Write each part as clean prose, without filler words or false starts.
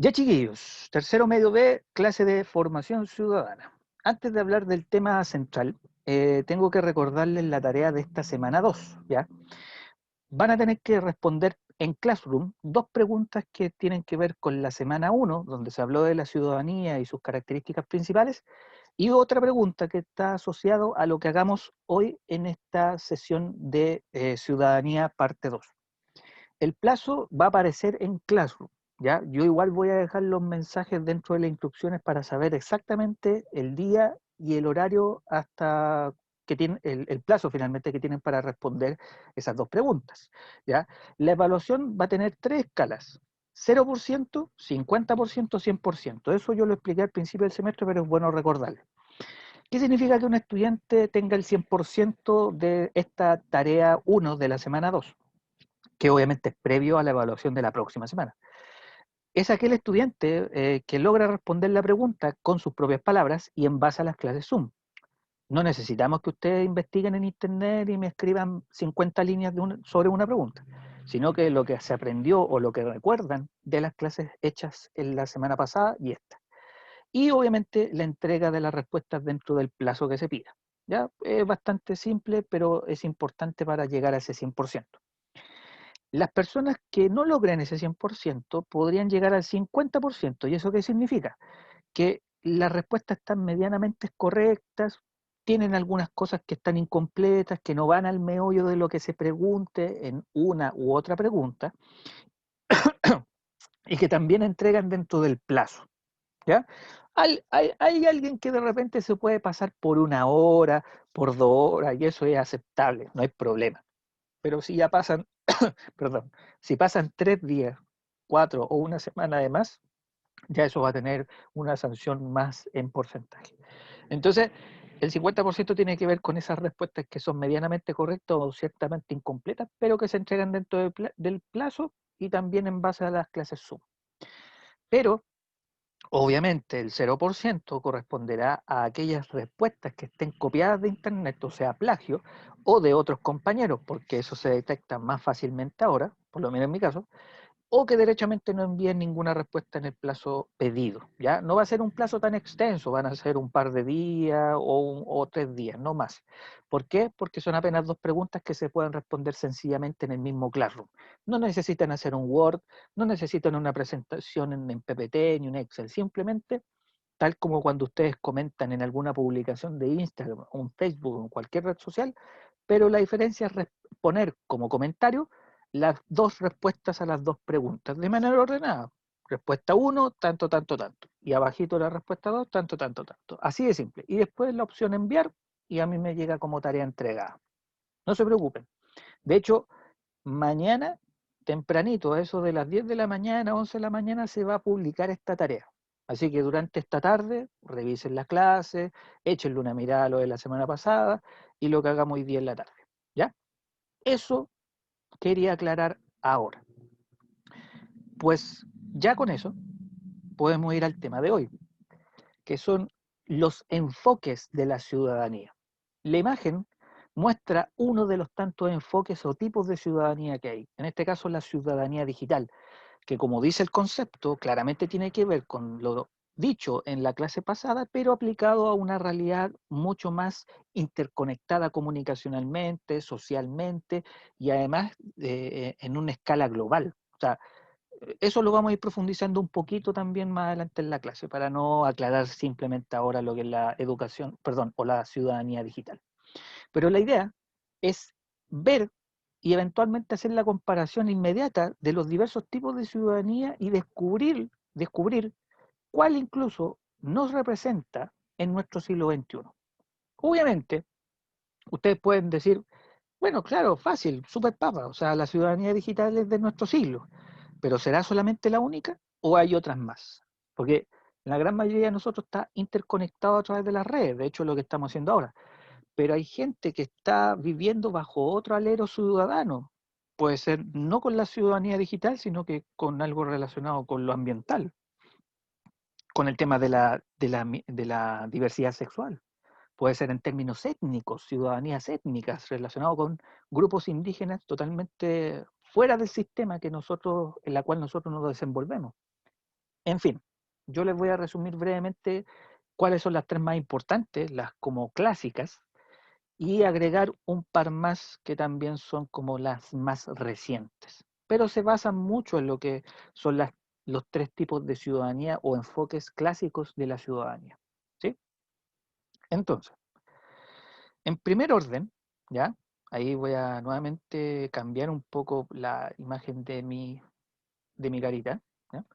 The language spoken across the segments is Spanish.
Ya chiquillos, tercero medio B, clase de formación ciudadana. Antes de hablar del tema central, tengo que recordarles la tarea de esta semana 2. ¿Ya? Van a tener que responder en Classroom dos preguntas que tienen que ver con la semana uno, donde se habló de la ciudadanía y sus características principales, y otra pregunta que está asociado a lo que hagamos hoy en esta sesión de ciudadanía parte 2. El plazo va a aparecer en Classroom, ¿ya? Yo igual voy a dejar los mensajes dentro de las instrucciones para saber exactamente el día y el horario hasta que tienen, el plazo finalmente que tienen para responder esas dos preguntas, ¿ya? La evaluación va a tener tres escalas: 0%, 50%, 100%. Eso yo lo expliqué al principio del semestre, pero es bueno recordarlo. ¿Qué significa que un estudiante tenga el 100% de esta tarea 1 de la semana 2? Que obviamente es previo a la evaluación de la próxima semana. Es aquel estudiante que logra responder la pregunta con sus propias palabras y en base a las clases Zoom. No necesitamos que ustedes investiguen en internet y me escriban 50 líneas sobre una pregunta, sino que lo que se aprendió o lo que recuerdan de las clases hechas en la semana pasada y esta. Y obviamente la entrega de las respuestas dentro del plazo que se pida. ¿Ya? Es bastante simple, pero es importante para llegar a ese 100%. Las personas que no logren ese 100% podrían llegar al 50%. ¿Y eso qué significa? Que las respuestas están medianamente correctas, tienen algunas cosas que están incompletas, que no van al meollo de lo que se pregunte en una u otra pregunta, y que también entregan dentro del plazo. ¿Ya? Hay alguien que de repente se puede pasar por una hora, por 2 horas, y eso es aceptable, no hay problema. Pero si ya pasan, perdón, si pasan 3 días, 4 o una semana además, ya eso va a tener una sanción más en porcentaje. Entonces, el 50% tiene que ver con esas respuestas que son medianamente correctas o ciertamente incompletas, pero que se entregan dentro del plazo y también en base a las clases Zoom. Pero, obviamente, el 0% corresponderá a aquellas respuestas que estén copiadas de internet, o sea, plagio, o de otros compañeros, porque eso se detecta más fácilmente ahora, por lo menos en mi caso, o que derechamente no envíen ninguna respuesta en el plazo pedido. ¿Ya? No va a ser un plazo tan extenso, van a ser un par de días o 3 días, no más. ¿Por qué? Porque son apenas dos preguntas que se pueden responder sencillamente en el mismo Classroom. No necesitan hacer un Word, no necesitan una presentación en PPT ni un Excel, simplemente tal como cuando ustedes comentan en alguna publicación de Instagram, o un Facebook o en cualquier red social, pero la diferencia es poner como comentario las dos respuestas a las dos preguntas de manera ordenada. Respuesta 1, tanto, tanto, tanto. Y abajito la respuesta 2, tanto, tanto, tanto. Así de simple. Y después la opción enviar y a mí me llega como tarea entregada. No se preocupen. De hecho, mañana, tempranito, a eso de las 10 de la mañana, 11 de la mañana, se va a publicar esta tarea. Así que durante esta tarde, revisen las clases, échenle una mirada a lo de la semana pasada y lo que hagamos hoy día en la tarde. ¿Ya? Eso quería aclarar ahora. Pues ya con eso podemos ir al tema de hoy, que son los enfoques de la ciudadanía. La imagen muestra uno de los tantos enfoques o tipos de ciudadanía que hay. En este caso, la ciudadanía digital, que como dice el concepto, claramente tiene que ver con lo dicho en la clase pasada, pero aplicado a una realidad mucho más interconectada comunicacionalmente, socialmente y además en una escala global. O sea, eso lo vamos a ir profundizando un poquito también más adelante en la clase, para no aclarar simplemente ahora lo que es la educación, perdón, o la ciudadanía digital. Pero la idea es ver y eventualmente hacer la comparación inmediata de los diversos tipos de ciudadanía y descubrir cuál incluso nos representa en nuestro siglo XXI. Obviamente, ustedes pueden decir, bueno, claro, fácil, súper papa, o sea, la ciudadanía digital es de nuestro siglo, pero ¿será solamente la única o hay otras más? Porque la gran mayoría de nosotros está interconectado a través de las redes, de hecho es lo que estamos haciendo ahora, pero hay gente que está viviendo bajo otro alero ciudadano, puede ser no con la ciudadanía digital, sino que con algo relacionado con lo ambiental, con el tema de la diversidad sexual. Puede ser en términos étnicos, ciudadanías étnicas, relacionado con grupos indígenas totalmente fuera del sistema en la cual nosotros nos desenvolvemos. En fin, yo les voy a resumir brevemente cuáles son las tres más importantes, las como clásicas, y agregar un par más que también son como las más recientes. Pero se basan mucho en lo que son los tres tipos de ciudadanía o enfoques clásicos de la ciudadanía. ¿Sí? Entonces, en primer orden, ¿ya? Ahí voy a nuevamente cambiar un poco la imagen de mi carita. ¿Ya?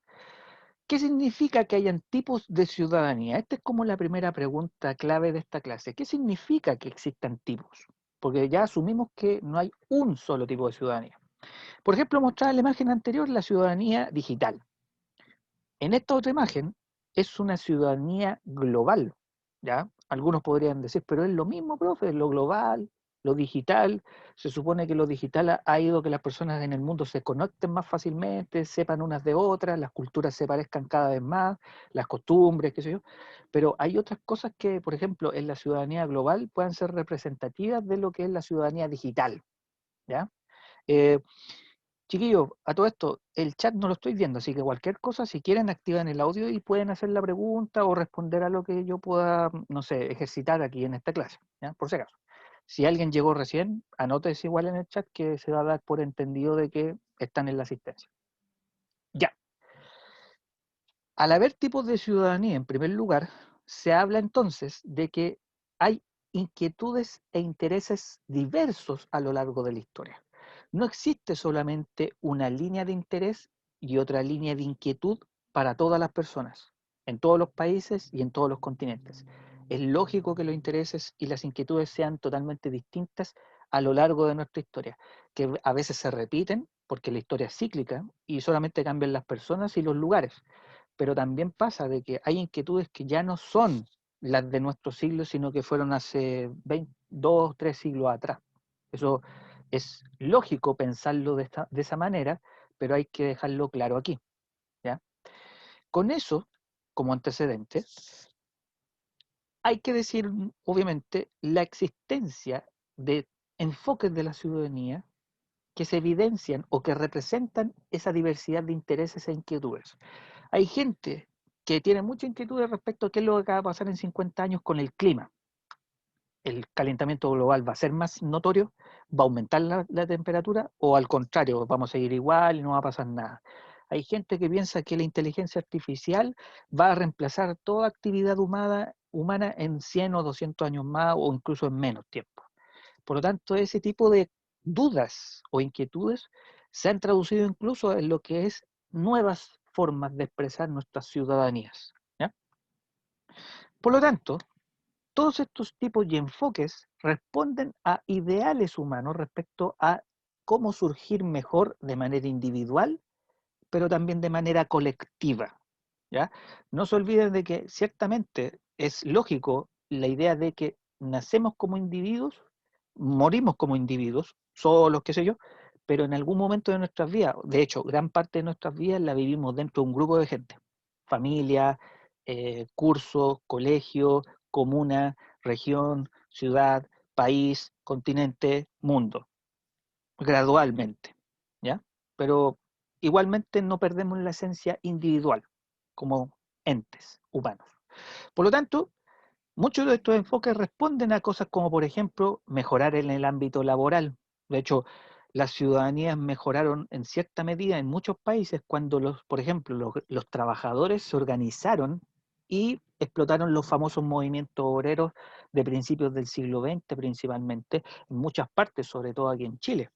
¿Qué significa que hayan tipos de ciudadanía? Esta es como la primera pregunta clave de esta clase. ¿Qué significa que existan tipos? Porque ya asumimos que no hay un solo tipo de ciudadanía. Por ejemplo, mostraba en la imagen anterior la ciudadanía digital. En esta otra imagen es una ciudadanía global, ¿ya? Algunos podrían decir, pero es lo mismo, profe, lo global, lo digital. Se supone que lo digital ha ido que las personas en el mundo se conecten más fácilmente, sepan unas de otras, las culturas se parezcan cada vez más, las costumbres, qué sé yo. Pero hay otras cosas que, por ejemplo, en la ciudadanía global puedan ser representativas de lo que es la ciudadanía digital, ¿ya? Eh, Chiquillos, a todo esto, el chat no lo estoy viendo, así que cualquier cosa, si quieren, activan el audio y pueden hacer la pregunta o responder a lo que yo pueda, no sé, ejercitar aquí en esta clase, ¿ya? Por si acaso. Si alguien llegó recién, anótese igual en el chat que se va a dar por entendido de que están en la asistencia. Ya, al haber tipos de ciudadanía, en primer lugar, se habla entonces de que hay inquietudes e intereses diversos a lo largo de la historia. No existe solamente una línea de interés y otra línea de inquietud para todas las personas, en todos los países y en todos los continentes. Es lógico que los intereses y las inquietudes sean totalmente distintas a lo largo de nuestra historia, que a veces se repiten porque la historia es cíclica y solamente cambian las personas y los lugares, pero también pasa de que hay inquietudes que ya no son las de nuestro siglo, sino que fueron hace 20, 2, 3 siglos atrás. Eso es lógico pensarlo de esa manera, pero hay que dejarlo claro aquí, ¿ya? Con eso, como antecedente, hay que decir, obviamente, la existencia de enfoques de la ciudadanía que se evidencian o que representan esa diversidad de intereses e inquietudes. Hay gente que tiene mucha inquietud respecto a qué es lo que va a pasar en 50 años con el clima. ¿El calentamiento global va a ser más notorio? ¿Va a aumentar la temperatura? ¿O al contrario, vamos a seguir igual y no va a pasar nada? Hay gente que piensa que la inteligencia artificial va a reemplazar toda actividad humana en 100 o 200 años más o incluso en menos tiempo. Por lo tanto, ese tipo de dudas o inquietudes se han traducido incluso en lo que es nuevas formas de expresar nuestras ciudadanías, ¿ya? Por lo tanto, todos estos tipos y enfoques responden a ideales humanos respecto a cómo surgir mejor de manera individual, pero también de manera colectiva, ¿ya? No se olviden de que ciertamente es lógico la idea de que nacemos como individuos, morimos como individuos, solos, qué sé yo, pero en algún momento de nuestras vidas, de hecho, gran parte de nuestras vidas la vivimos dentro de un grupo de gente, familia, curso, colegio, comuna, región, ciudad, país, continente, mundo, gradualmente, ¿ya? Pero igualmente no perdemos la esencia individual como entes humanos. Por lo tanto, muchos de estos enfoques responden a cosas como, por ejemplo, mejorar en el ámbito laboral. De hecho, las ciudadanías mejoraron en cierta medida en muchos países cuando, por ejemplo, los trabajadores se organizaron y explotaron los famosos movimientos obreros de principios del siglo XX principalmente, en muchas partes, sobre todo aquí en Chile.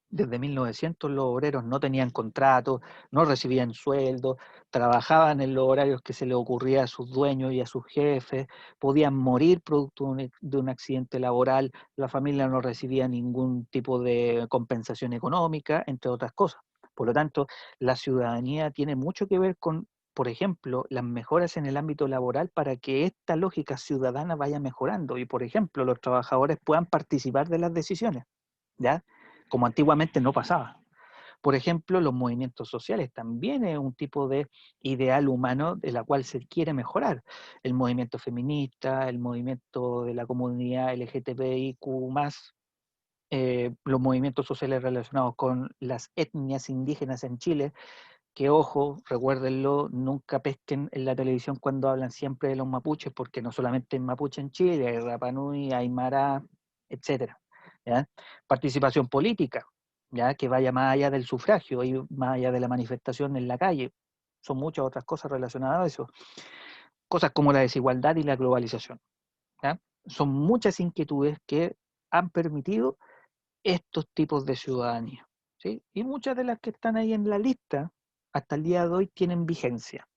Desde 1900 los obreros no tenían contrato, no recibían sueldo, trabajaban en los horarios que se les ocurría a sus dueños y a sus jefes, podían morir producto de un accidente laboral, la familia no recibía ningún tipo de compensación económica, entre otras cosas. Por lo tanto, la ciudadanía tiene mucho que ver con, por ejemplo, las mejoras en el ámbito laboral para que esta lógica ciudadana vaya mejorando y, por ejemplo, los trabajadores puedan participar de las decisiones, ¿ya? Como antiguamente no pasaba. Por ejemplo, los movimientos sociales también es un tipo de ideal humano de la cual se quiere mejorar. El movimiento feminista, el movimiento de la comunidad LGTBIQ+, los movimientos sociales relacionados con las etnias indígenas en Chile, que ojo, recuérdenlo, nunca pesquen en la televisión cuando hablan siempre de los mapuches, porque no solamente hay mapuche en Chile, hay Rapa Nui, Aymara, etcétera. ¿Ya? Participación política, ya que vaya más allá del sufragio y más allá de la manifestación en la calle. Son muchas otras cosas relacionadas a eso. Cosas como la desigualdad y la globalización. ¿Ya? Son muchas inquietudes que han permitido estos tipos de ciudadanía. ¿Sí? Y muchas de las que están ahí en la lista, hasta el día de hoy, tienen vigencia.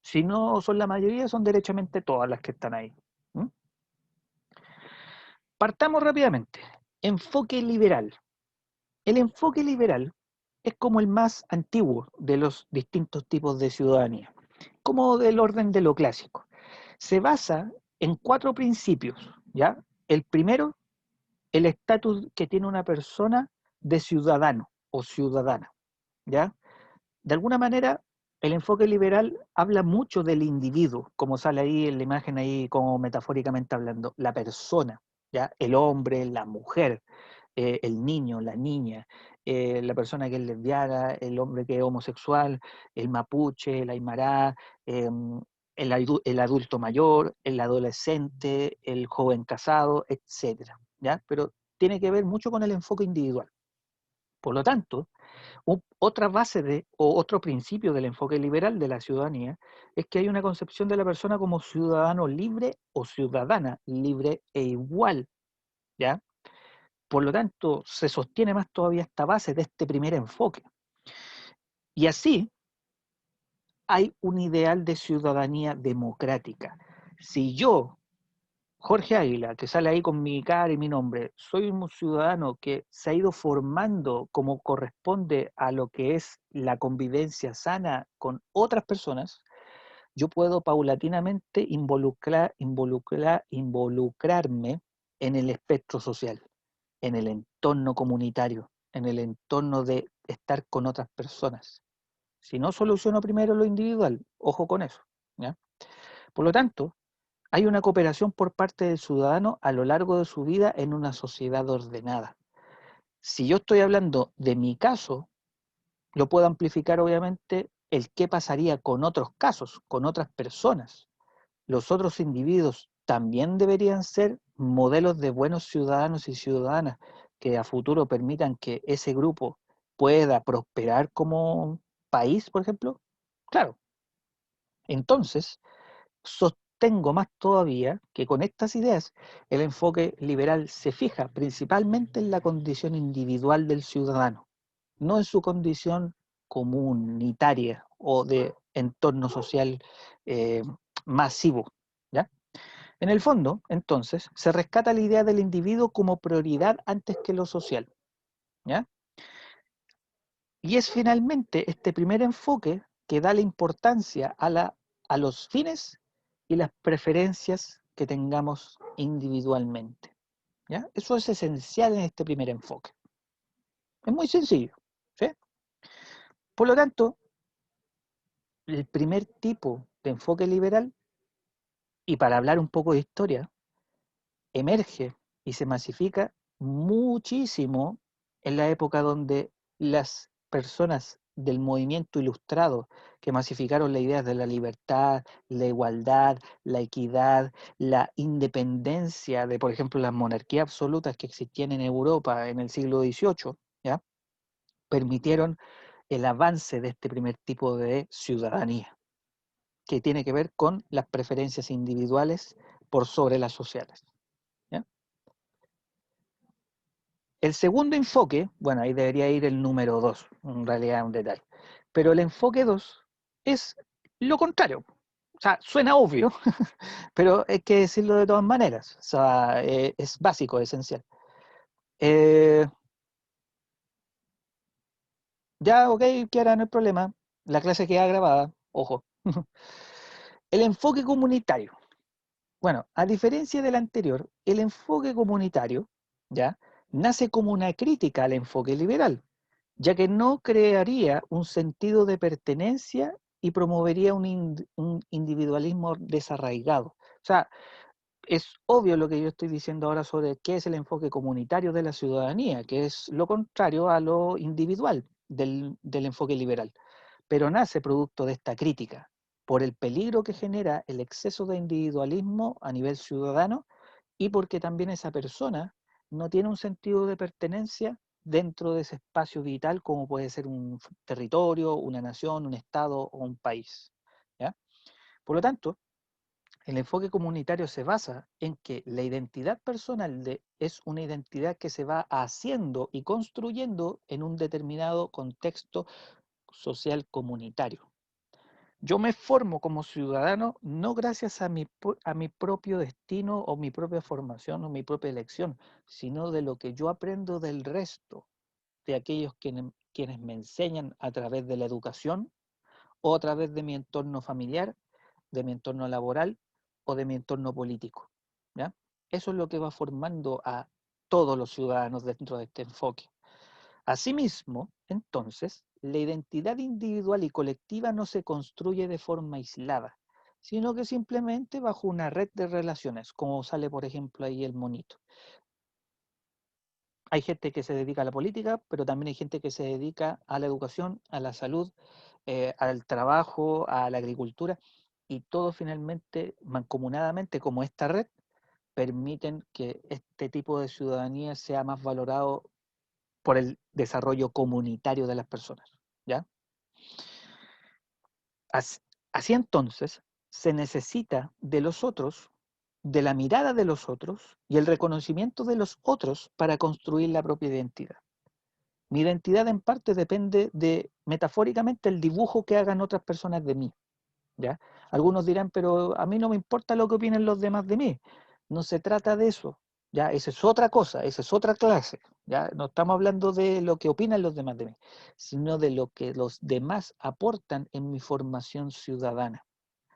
Si no son la mayoría, son derechamente todas las que están ahí. ¿Mm? Partamos rápidamente. Enfoque liberal. El enfoque liberal es como el más antiguo de los distintos tipos de ciudadanía, como del orden de lo clásico. Se basa en 4 principios, ¿ya? El primero, el estatus que tiene una persona de ciudadano o ciudadana, ¿ya? De alguna manera, el enfoque liberal habla mucho del individuo, como sale ahí en la imagen, ahí como metafóricamente hablando, la persona, ¿ya? El hombre, la mujer, el niño, la niña, la persona que es lesbiana, el hombre que es homosexual, el mapuche, el aymara, el adulto mayor, el adolescente, el joven casado, etcétera, ¿ya? Pero tiene que ver mucho con el enfoque individual. Por lo tanto, otra base o otro principio del enfoque liberal de la ciudadanía es que hay una concepción de la persona como ciudadano libre o ciudadana libre e igual, ¿ya? Por lo tanto, se sostiene más todavía esta base de este primer enfoque. Y así hay un ideal de ciudadanía democrática. Si yo, Jorge Águila, que sale ahí con mi cara y mi nombre, soy un ciudadano que se ha ido formando como corresponde a lo que es la convivencia sana con otras personas, yo puedo paulatinamente involucrarme en el espectro social, en el entorno comunitario, en el entorno de estar con otras personas. Si no soluciono primero lo individual, ojo con eso, ¿ya? Por lo tanto, hay una cooperación por parte del ciudadano a lo largo de su vida en una sociedad ordenada. Si yo estoy hablando de mi caso, lo puedo amplificar obviamente el qué pasaría con otros casos, con otras personas. Los otros individuos también deberían ser modelos de buenos ciudadanos y ciudadanas que a futuro permitan que ese grupo pueda prosperar como país, por ejemplo. Claro, entonces sostengo más todavía que con estas ideas el enfoque liberal se fija principalmente en la condición individual del ciudadano, no en su condición comunitaria o de entorno social eh, masivo. ¿Ya? En el fondo, entonces, se rescata la idea del individuo como prioridad antes que lo social. ¿Ya? Y es finalmente este primer enfoque que da la importancia a los fines y las preferencias que tengamos individualmente. ¿Ya? Eso es esencial en este primer enfoque. Es muy sencillo. ¿Sí? Por lo tanto, el primer tipo de enfoque liberal, y para hablar un poco de historia, emerge y se masifica muchísimo en la época donde las personas del movimiento ilustrado que masificaron las ideas de la libertad, la igualdad, la equidad, la independencia de, por ejemplo, las monarquías absolutas que existían en Europa en el siglo XVIII, ¿ya? Permitieron el avance de este primer tipo de ciudadanía, que tiene que ver con las preferencias individuales por sobre las sociales. ¿Ya? El segundo enfoque, bueno, ahí debería ir el número 2, en realidad es un detalle, pero el enfoque 2 es lo contrario. O sea, suena obvio, pero hay que decirlo de todas maneras. O sea, es básico, esencial. Eh, ya, ok, Kiara, no hay problema. La clase queda grabada, ojo. El enfoque comunitario. Bueno, a diferencia del anterior, el enfoque comunitario, ¿ya? Nace como una crítica al enfoque liberal, ya que no crearía un sentido de pertenencia y promovería un individualismo desarraigado. O sea, es obvio lo que yo estoy diciendo ahora sobre qué es el enfoque comunitario de la ciudadanía, que es lo contrario a lo individual del enfoque liberal. pero nace producto de esta crítica, por el peligro que genera el exceso de individualismo a nivel ciudadano y porque también esa persona no tiene un sentido de pertenencia dentro de ese espacio vital como puede ser un territorio, una nación, un estado o un país. ¿Ya? Por lo tanto, el enfoque comunitario se basa en que la identidad personal es una identidad que se va haciendo y construyendo en un determinado contexto social comunitario. Yo me formo como ciudadano no gracias a mi propio destino o mi propia formación o mi propia elección, sino de lo que yo aprendo del resto, de aquellos quienes me enseñan a través de la educación o a través de mi entorno familiar, de mi entorno laboral o de mi entorno político. ¿Ya? Eso es lo que va formando a todos los ciudadanos dentro de este enfoque. Asimismo, entonces, la identidad individual y colectiva no se construye de forma aislada, sino que simplemente bajo una red de relaciones, como sale, por ejemplo, ahí el monito. Hay gente que se dedica a la política, pero también hay gente que se dedica a la educación, a la salud, al trabajo, a la agricultura, y todo finalmente, mancomunadamente, como esta red, permiten que este tipo de ciudadanía sea más valorado por el desarrollo comunitario de las personas. ¿Ya? Así, así entonces, se necesita de los otros, de la mirada de los otros y el reconocimiento de los otros para construir la propia identidad. Mi identidad en parte depende de, metafóricamente, el dibujo que hagan otras personas de mí. ¿Ya? Algunos dirán, pero a mí no me importa lo que opinen los demás de mí. No se trata de eso. ¿Ya? Esa es otra cosa, esa es otra clase. ¿Ya? No estamos hablando de lo que opinan los demás de mí, sino de lo que los demás aportan en mi formación ciudadana.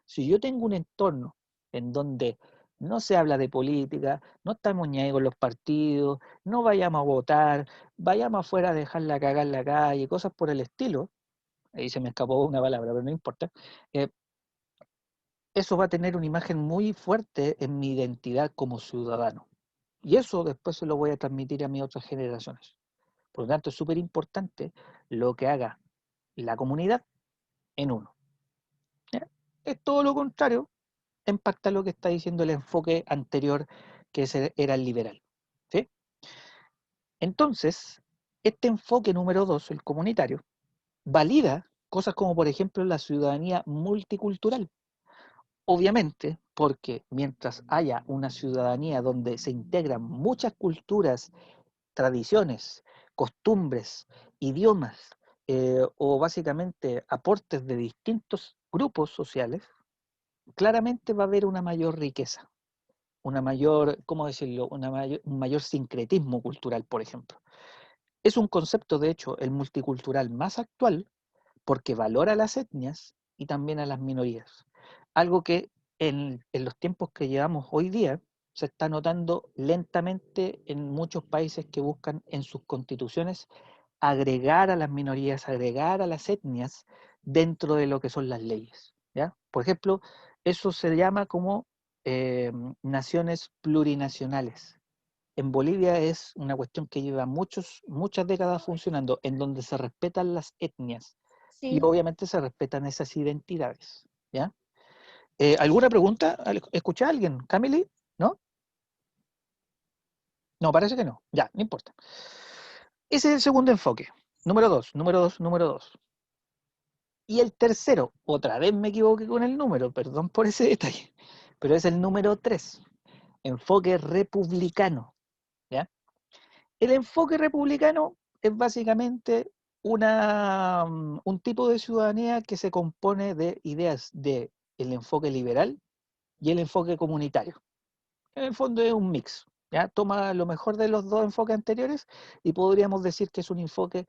Si yo tengo un entorno en donde no se habla de política, no estamos ni ahí con los partidos, no vayamos a votar, vayamos afuera a dejarla cagar en la calle, cosas por el estilo, ahí se me escapó una palabra, pero no importa, eh, eso va a tener una imagen muy fuerte en mi identidad como ciudadano. Y eso después se lo voy a transmitir a mis otras generaciones. Por lo tanto, es súper importante lo que haga la comunidad en uno. ¿Ya? Es todo lo contrario, impacta lo que está diciendo el enfoque anterior, que era el liberal. ¿Sí? Entonces, este enfoque número 2, el comunitario, valida cosas como, por ejemplo, la ciudadanía multicultural. Obviamente, porque mientras haya una ciudadanía donde se integran muchas culturas, tradiciones, costumbres, idiomas, o básicamente aportes de distintos grupos sociales, claramente va a haber una mayor riqueza, una mayor, ¿cómo decirlo?, un mayor sincretismo cultural, por ejemplo. Es un concepto, de hecho, el multicultural más actual, porque valora a las etnias y también a las minorías. Algo que en los tiempos que llevamos hoy día se está notando lentamente en muchos países que buscan en sus constituciones agregar a las minorías, agregar a las etnias dentro de lo que son las leyes. ¿Ya? Por ejemplo, eso se llama como naciones plurinacionales. En Bolivia es una cuestión que lleva muchas décadas funcionando, en donde se respetan las etnias y Sí. obviamente se respetan esas identidades. ¿Ya? ¿Alguna pregunta? ¿Escuché a alguien? ¿Camily? ¿No? No, parece que no. Ya, no importa. Ese es el segundo enfoque. Número dos, número dos, número dos. Y el tercero, otra vez me equivoqué con el número, perdón por ese detalle, pero es el número 3, enfoque republicano. ¿Ya? El enfoque republicano es básicamente un tipo de ciudadanía que se compone de ideas del enfoque liberal y el enfoque comunitario. En el fondo es un mix. ¿Ya? Toma lo mejor de los dos enfoques anteriores y podríamos decir que es un enfoque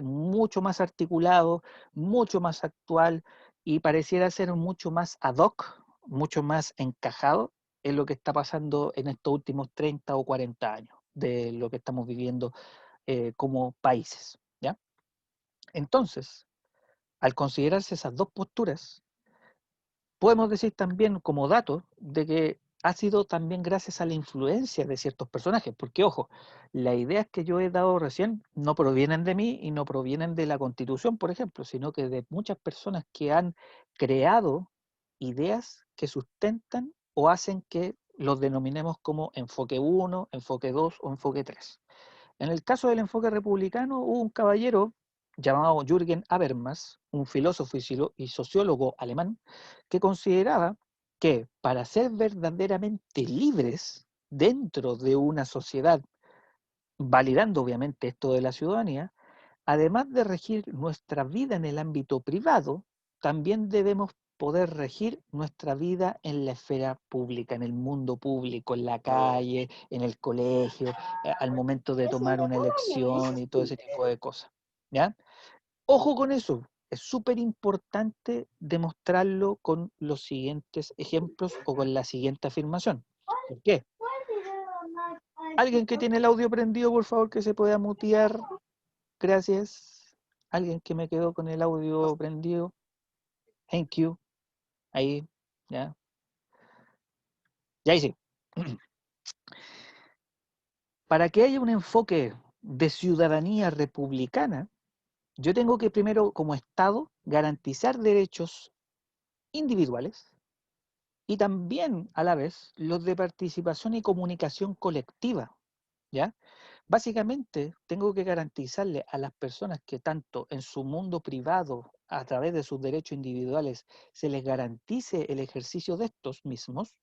mucho más articulado, mucho más actual y pareciera ser mucho más ad hoc, mucho más encajado en lo que está pasando en estos últimos 30 o 40 años de lo que estamos viviendo como países. ¿Ya? Entonces, al considerarse esas dos posturas, podemos decir también como dato de que ha sido también gracias a la influencia de ciertos personajes, porque ojo, las ideas que yo he dado recién no provienen de mí y no provienen de la Constitución, por ejemplo, sino que de muchas personas que han creado ideas que sustentan o hacen que los denominemos como enfoque 1, enfoque 2 o enfoque 3. En el caso del enfoque republicano hubo un caballero llamado Jürgen Habermas, un filósofo y sociólogo alemán, que consideraba que para ser verdaderamente libres dentro de una sociedad, validando obviamente esto de la ciudadanía, además de regir nuestra vida en el ámbito privado, también debemos poder regir nuestra vida en la esfera pública, en el mundo público, en la calle, en el colegio, al momento de tomar una elección y todo ese tipo de cosas. ¿Ya? Ojo con eso, es súper importante demostrarlo con los siguientes ejemplos o con la siguiente afirmación. ¿Por qué? Alguien que tiene el audio prendido, por favor, que se pueda mutear. Gracias. Alguien que me quedó con el audio prendido. Thank you. Ahí, ya. Ya hice. Para que haya un enfoque de ciudadanía republicana, yo tengo que primero, como Estado, garantizar derechos individuales y también, a la vez, los de participación y comunicación colectiva, ¿ya? Básicamente, tengo que garantizarle a las personas que tanto en su mundo privado, a través de sus derechos individuales, se les garantice el ejercicio de estos mismos,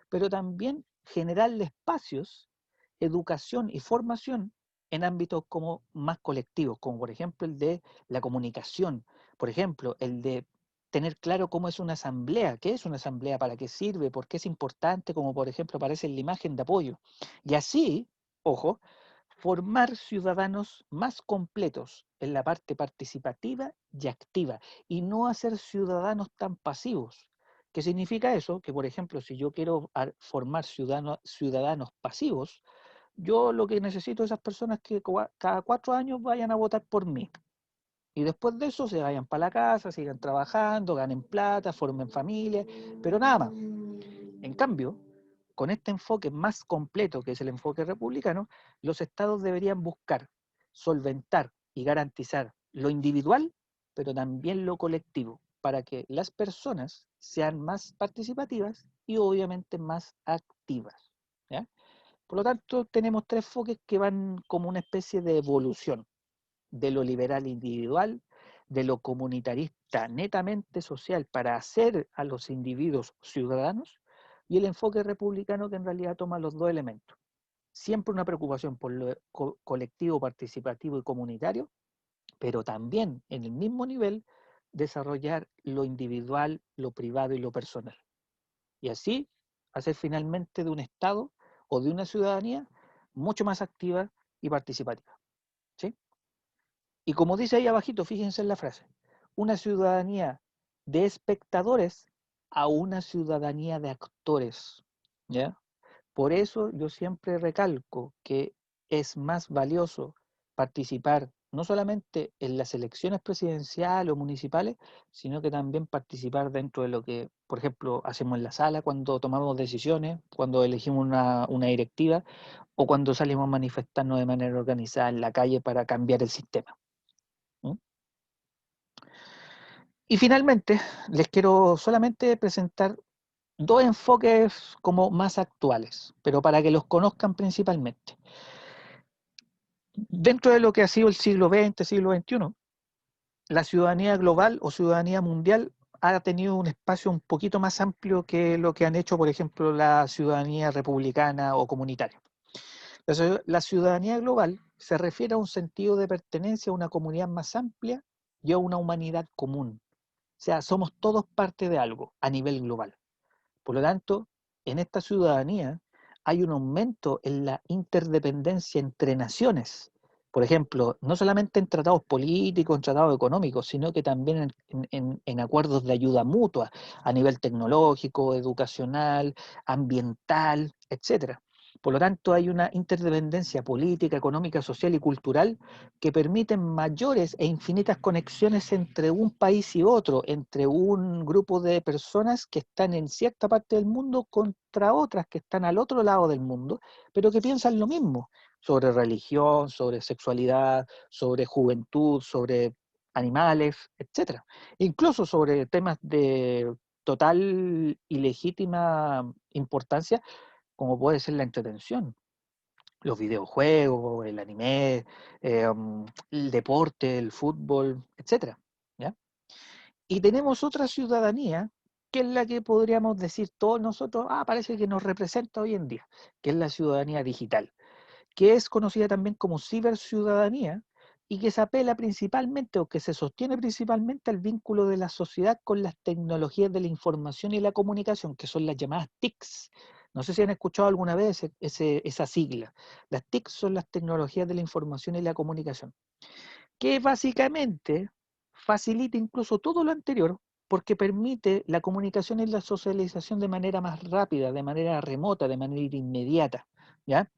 pero también generarle espacios, educación y formación en ámbitos como más colectivos, como por ejemplo el de la comunicación, por ejemplo, el de tener claro cómo es una asamblea, qué es una asamblea, para qué sirve, por qué es importante, como por ejemplo aparece en la imagen de apoyo. Y así, ojo, formar ciudadanos más completos en la parte participativa y activa, y no hacer ciudadanos tan pasivos. ¿Qué significa eso? Que, por ejemplo, si yo quiero formar ciudadanos pasivos, yo lo que necesito es esas personas que cada 4 años vayan a votar por mí. Y después de eso se vayan para la casa, sigan trabajando, ganen plata, formen familia, pero nada más. En cambio, con este enfoque más completo, que es el enfoque republicano, los estados deberían buscar solventar y garantizar lo individual, pero también lo colectivo, para que las personas sean más participativas y obviamente más activas. ¿Ya? Por lo tanto, tenemos tres enfoques que van como una especie de evolución de lo liberal individual, de lo comunitarista netamente social para hacer a los individuos ciudadanos, y el enfoque republicano que en realidad toma los dos elementos. Siempre una preocupación por lo colectivo, participativo y comunitario, pero también en el mismo nivel desarrollar lo individual, lo privado y lo personal. Y así hacer finalmente de un Estado o de una ciudadanía mucho más activa y participativa. ¿Sí? Y como dice ahí abajito, fíjense en la frase, una ciudadanía de espectadores a una ciudadanía de actores, ¿ya? Por eso yo siempre recalco que es más valioso participar no solamente en las elecciones presidenciales o municipales, sino que también participar dentro de lo que, por ejemplo, hacemos en la sala cuando tomamos decisiones, cuando elegimos una directiva o cuando salimos a manifestarnos de manera organizada en la calle para cambiar el sistema. ¿Mm? Y finalmente, les quiero solamente presentar dos enfoques como más actuales, pero para que los conozcan principalmente. Dentro de lo que ha sido el siglo XX, siglo XXI, la ciudadanía global o ciudadanía mundial ha tenido un espacio un poquito más amplio que lo que han hecho, por ejemplo, la ciudadanía republicana o comunitaria. La ciudadanía global se refiere a un sentido de pertenencia a una comunidad más amplia y a una humanidad común. O sea, somos todos parte de algo a nivel global. Por lo tanto, en esta ciudadanía hay un aumento en la interdependencia entre naciones. Por ejemplo, no solamente en tratados políticos, en tratados económicos, sino que también en acuerdos de ayuda mutua a nivel tecnológico, educacional, ambiental, etcétera. Por lo tanto, hay una interdependencia política, económica, social y cultural que permiten mayores e infinitas conexiones entre un país y otro, entre un grupo de personas que están en cierta parte del mundo contra otras que están al otro lado del mundo, pero que piensan lo mismo sobre religión, sobre sexualidad, sobre juventud, sobre animales, etcétera. Incluso sobre temas de total y legítima importancia, como puede ser la entretención, los videojuegos, el anime, el deporte, el fútbol, etcétera, ¿ya? Y tenemos otra ciudadanía, que es la que podríamos decir todos nosotros, parece que nos representa hoy en día, que es la ciudadanía digital, que es conocida también como ciberciudadanía y que se apela principalmente o que se sostiene principalmente al vínculo de la sociedad con las tecnologías de la información y la comunicación, que son las llamadas TICs. No sé si han escuchado alguna vez esa sigla. Las TICs son las tecnologías de la información y la comunicación, que básicamente facilita incluso todo lo anterior porque permite la comunicación y la socialización de manera más rápida, de manera remota, de manera inmediata, ¿ya?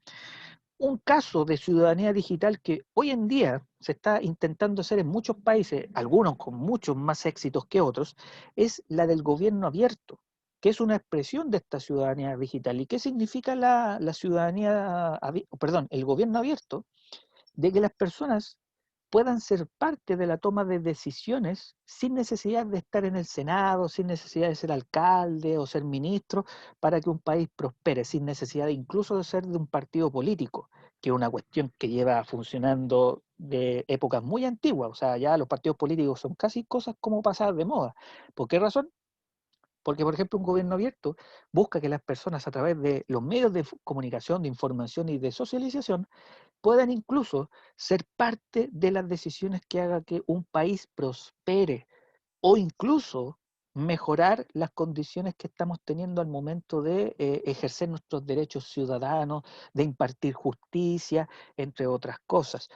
Un caso de ciudadanía digital que hoy en día se está intentando hacer en muchos países, algunos con muchos más éxitos que otros, es la del gobierno abierto, que es una expresión de esta ciudadanía digital. ¿Y qué significa la ciudadanía, perdón, el gobierno abierto? De que las personas puedan ser parte de la toma de decisiones sin necesidad de estar en el Senado, sin necesidad de ser alcalde o ser ministro, para que un país prospere, sin necesidad incluso de ser de un partido político, que es una cuestión que lleva funcionando de épocas muy antiguas. O sea, ya los partidos políticos son casi cosas como pasadas de moda. ¿Por qué razón? Porque, por ejemplo, un gobierno abierto busca que las personas a través de los medios de comunicación, de información y de socialización puedan incluso ser parte de las decisiones que haga que un país prospere o incluso mejorar las condiciones que estamos teniendo al momento de ejercer nuestros derechos ciudadanos, de impartir justicia, entre otras cosas.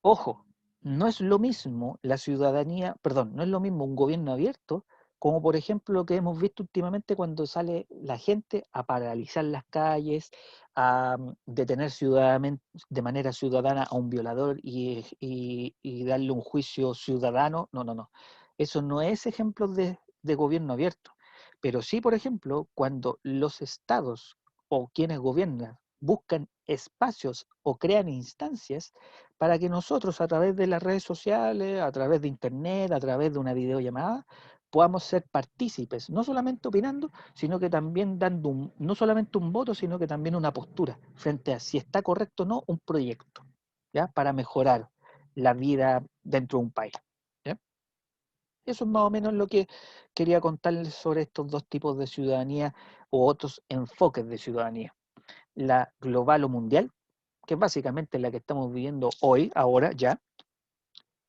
Ojo, no es lo mismo la ciudadanía, perdón, no es lo mismo un gobierno abierto como por ejemplo lo que hemos visto últimamente cuando sale la gente a paralizar las calles, a detener de manera ciudadana a un violador y darle un juicio ciudadano. No, no, no. Eso no es ejemplo de gobierno abierto. Pero sí, por ejemplo, cuando los estados o quienes gobiernan buscan espacios o crean instancias para que nosotros a través de las redes sociales, a través de internet, a través de una videollamada, podamos ser partícipes, no solamente opinando, sino que también dando no solamente un voto, sino que también una postura frente a si está correcto o no un proyecto, ¿ya? Para mejorar la vida dentro de un país, ¿ya? Eso es más o menos lo que quería contarles sobre estos dos tipos de ciudadanía o otros enfoques de ciudadanía. La global o mundial, que es básicamente la que estamos viviendo hoy, ahora ya,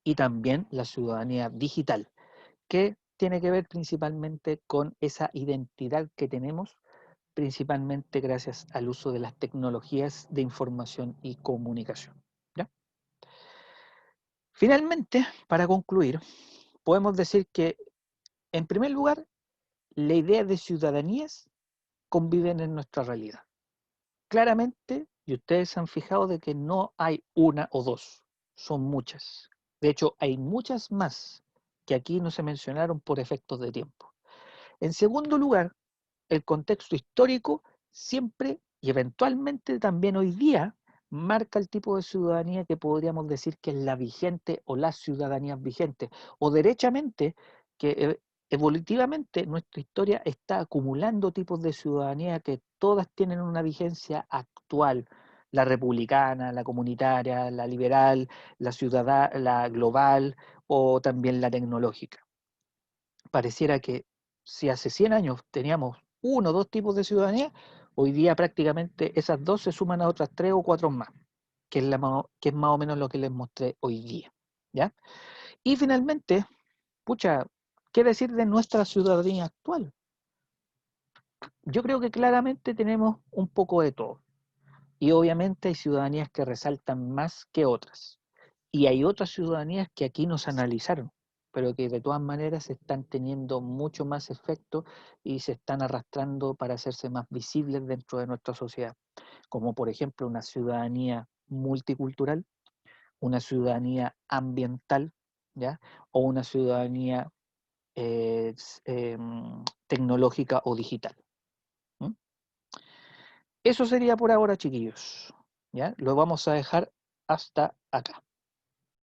y también la ciudadanía digital, que tiene que ver principalmente con esa identidad que tenemos, principalmente gracias al uso de las tecnologías de información y comunicación, ¿ya? Finalmente, para concluir, podemos decir que, en primer lugar, la idea de ciudadanías conviven en nuestra realidad. Claramente, y ustedes se han fijado de que no hay una o dos, son muchas. De hecho, hay muchas más que aquí no se mencionaron por efectos de tiempo. En segundo lugar, el contexto histórico siempre y eventualmente también hoy día marca el tipo de ciudadanía que podríamos decir que es la vigente o las ciudadanías vigentes, o derechamente que evolutivamente nuestra historia está acumulando tipos de ciudadanía que todas tienen una vigencia actual: la republicana, la comunitaria, la liberal, la ciudadana, la global o también la tecnológica. Pareciera que si hace 100 años teníamos uno o dos tipos de ciudadanía, hoy día prácticamente esas dos se suman a otras tres o cuatro más, que es más o menos lo que les mostré hoy día, ¿ya? Y finalmente, pucha, ¿qué decir de nuestra ciudadanía actual? Yo creo que claramente tenemos un poco de todo. Y obviamente hay ciudadanías que resaltan más que otras. Y hay otras ciudadanías que aquí nos analizaron. pero que de todas maneras están teniendo mucho más efecto y se están arrastrando para hacerse más visibles dentro de nuestra sociedad, como por ejemplo una ciudadanía multicultural, una ciudadanía ambiental, ¿ya? O una ciudadanía tecnológica o digital. ¿Mm? Eso sería por ahora, chiquillos. ¿Ya? Lo vamos a dejar hasta acá.